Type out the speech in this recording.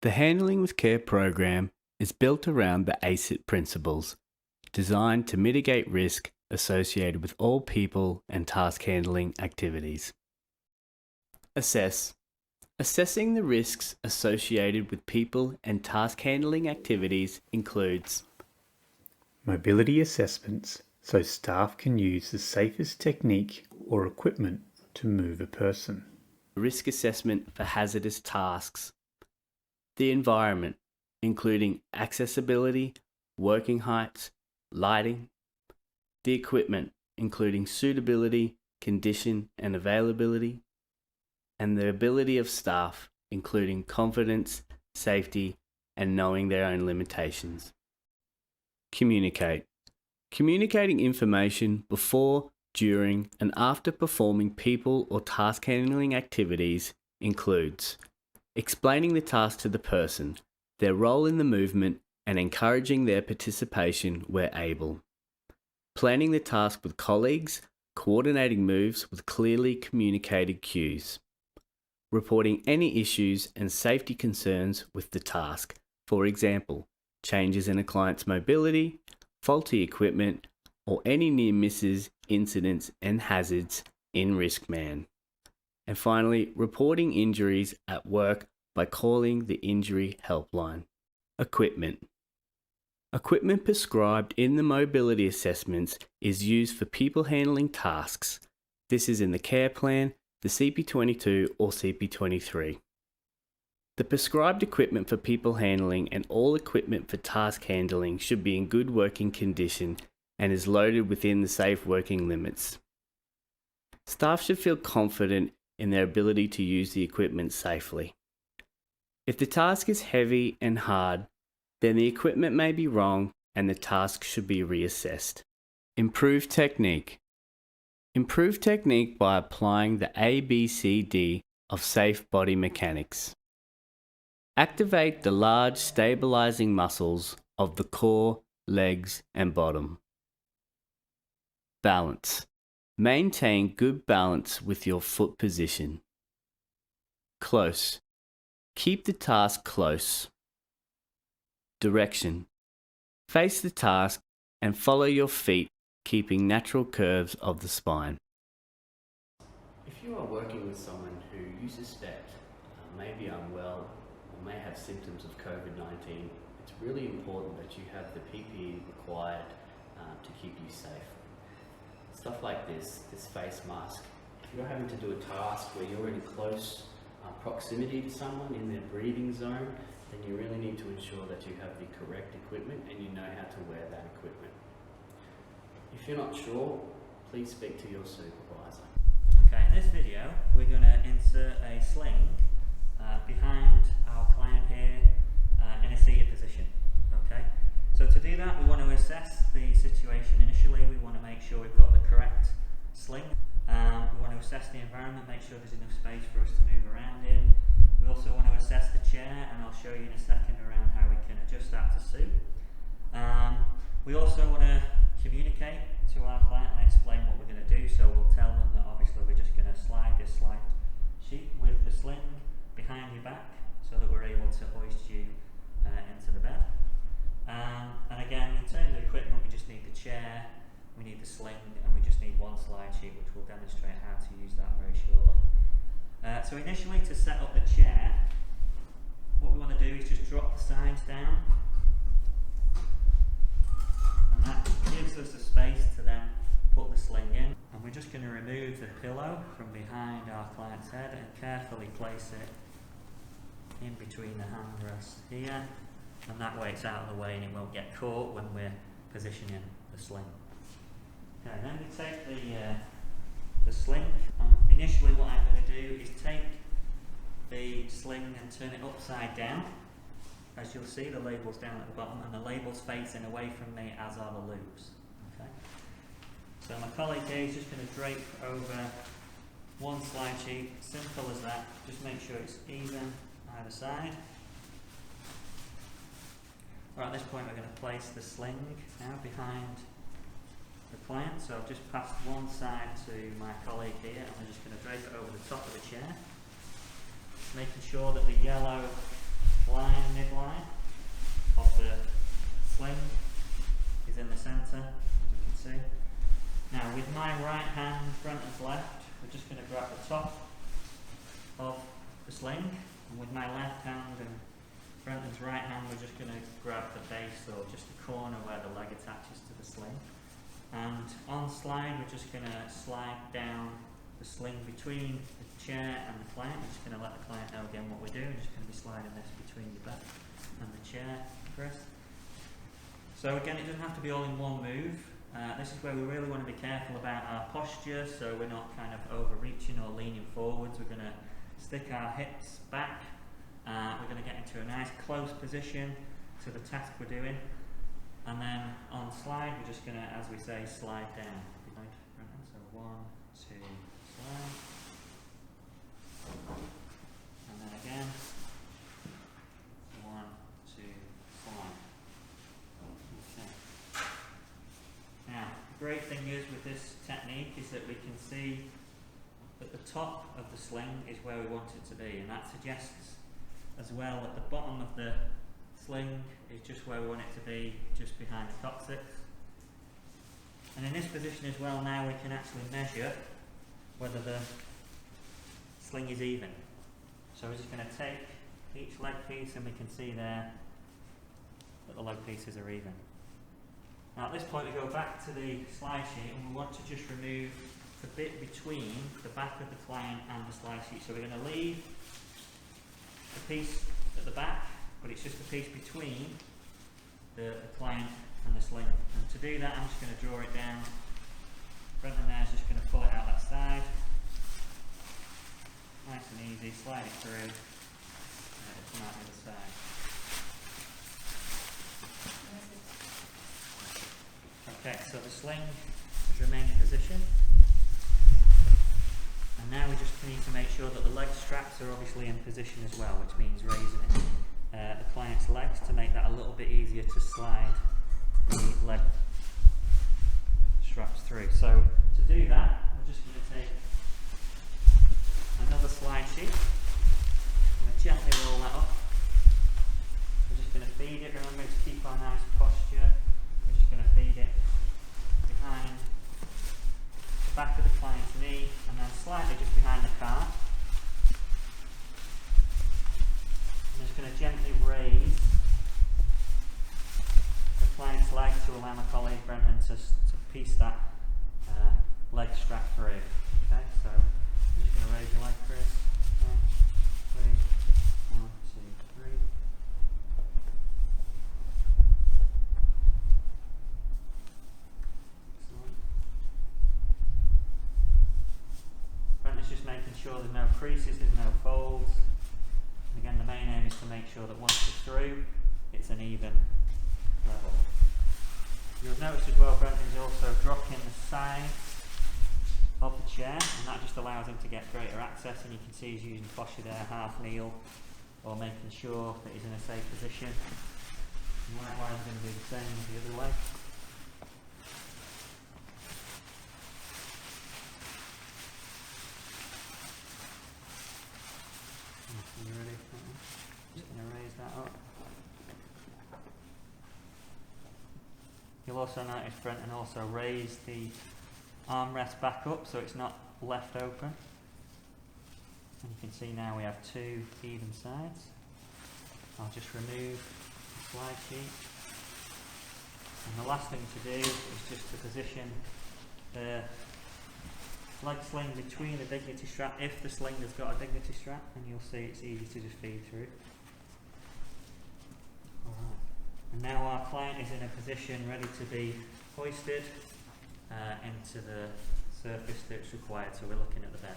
The Handling with Care program is built around the ACIT principles, designed to mitigate risk associated with all people and task handling activities. Assess. Assessing the risks associated with people and task handling activities includes mobility assessments so staff can use the safest technique or equipment to move a person. Risk assessment for hazardous tasks. The environment, including accessibility, working heights, lighting. The equipment, including suitability, condition and availability. And the ability of staff, including confidence, safety, and knowing their own limitations. Communicate. Communicating information before, during, and after performing people or task handling activities includes explaining the task to the person, their role in the movement, and encouraging their participation where able. Planning the task with colleagues, coordinating moves with clearly communicated cues. Reporting any issues and safety concerns with the task, for example, changes in a client's mobility, faulty equipment, or any near misses, incidents, and hazards in RiskMan. And finally, reporting injuries at work by calling the injury helpline. Equipment. Equipment prescribed in the mobility assessments is used for people handling tasks. This is in the care plan, the CP22 or CP23. The prescribed equipment for people handling and all equipment for task handling should be in good working condition and is loaded within the safe working limits. Staff should feel confident in their ability to use the equipment safely. If the task is heavy and hard, then the equipment may be wrong and the task should be reassessed. Improve technique. Improve technique by applying the ABCD of safe body mechanics. Activate the large stabilizing muscles of the core, legs, and bottom. Balance. Maintain good balance with your foot position. Close. Keep the task close. Direction. Face the task and follow your feet, keeping natural curves of the spine. If you are working with someone who you suspect may be unwell or may have symptoms of COVID-19, it's really important that you have the PPE required to keep you safe. Stuff like this face mask. If you're having to do a task where you're in close proximity to someone in their breathing zone, then you really need to ensure that you have the correct equipment and you know how to wear that equipment. If you're not sure, please speak to your supervisor. Okay, in this video we're going to insert a sling behind our client here in a seated position. Okay, so to do that we want to assess the situation initially. We want to make sure we've got the correct sling. We want to assess the environment, make sure there's enough space for us to move around in. We also want to assess the chair, and I'll show you in a second around how we can adjust that to suit. We also want to communicate to our client and explain what we're going to do. So we'll tell them that obviously we're just going to slide this slide sheet with the sling behind your back so that we're able to hoist you into the bed. And again, in terms of equipment, we just need the chair, we need the sling, and we just need one slide sheet, which will demonstrate how to use that very shortly. So initially, to set up the chair, what we want to do is just drop the sides down, and that gives us the space to then put the sling in. And we're just going to remove the pillow from behind our client's head and carefully place it in between the handrests here, and that way it's out of the way and it won't get caught when we're positioning the sling. Okay, then we take the sling. Initially what I'm going to do is take the sling and turn it upside down. As you'll see, the label's down at the bottom and the label's facing away from me, as are the loops. Okay. So my colleague here is just going to drape over one slide sheet, simple as that. Just make sure it's even either side. Right, at this point we're going to place the sling now behind the client. So I've just passed one side to my colleague here and we're just going to drape it over the top of the chair, making sure that the yellow line, midline of the sling is in the centre, as you can see. Now with my right hand, Brenton's left, we're just going to grab the top of the sling, and with my left hand and Brenton's right hand, we're just going to grab the base, or just the corner where the leg attaches to the sling. And on slide, we're just going to slide down the sling between the chair and the client. We're just going to let the client know again what we're doing. We're just going to be sliding this between your back and the chair, Chris. So again, it doesn't have to be all in one move. This is where we really want to be careful about our posture, so we're not kind of overreaching or leaning forwards. We're going to stick our hips back. We're going to get into a nice close position to the task we're doing. And then on slide, we're just going to, as we say, slide down. So 1, 2, slide. And then again. 1, 2, slide. Okay. Now, the great thing is with this technique is that we can see that the top of the sling is where we want it to be, and that suggests as well at the bottom of the sling is just where we want it to be, just behind the coccyx. And in this position as well, now we can actually measure whether the sling is even. So we're just going to take each leg piece, and we can see there that the leg pieces are even. Now at this point we go back to the slide sheet, and we want to just remove the bit between the back of the client and the slide sheet. So we're going to leave the piece at the back, but it's just the piece between the client and the sling. And to do that, I'm just going to draw it down. Brenton there is just going to pull it out that side. Nice and easy, slide it through, and it'll come out the other side. Okay, so the sling has remained in position. And now we just need to make sure that the leg straps are obviously in position as well, which means raising the client's legs to make that a little bit easier to slide the leg straps through. So to do that, we're just going to take another slide sheet. I'm going to gently roll that up. We're just going to feed it. Remember to keep our nice posture. We're just going to feed it behind the back of the client's knee, and then slightly just behind the calf. I'm just going to gently raise the client's leg to allow my colleague Brenton to piece that leg strap through. Okay, so I'm just going to raise your leg, Chris. 1, 2, 3. Excellent. Brenton's just making sure there's no creases, there's no folds. And again, the main aim is to make sure that once it's through, it's an even level. You'll notice as well, Brenton is also dropping the sides of the chair, and that just allows him to get greater access, and you can see he's using posture there, half kneel, or making sure that he's in a safe position. And likewise, we're going to do the same with the other leg. Are you ready? Just going to raise that up. You'll also notice Brenton also raised the armrest back up so it's not left open. And you can see now we have 2 even sides. I'll just remove the slide sheet. And the last thing to do is just to position the leg sling between the dignity strap, if the sling has got a dignity strap, and you'll see it's easy to just feed through. Alright. And now our client is in a position ready to be hoisted into the surface that's required, so we're looking at the bed.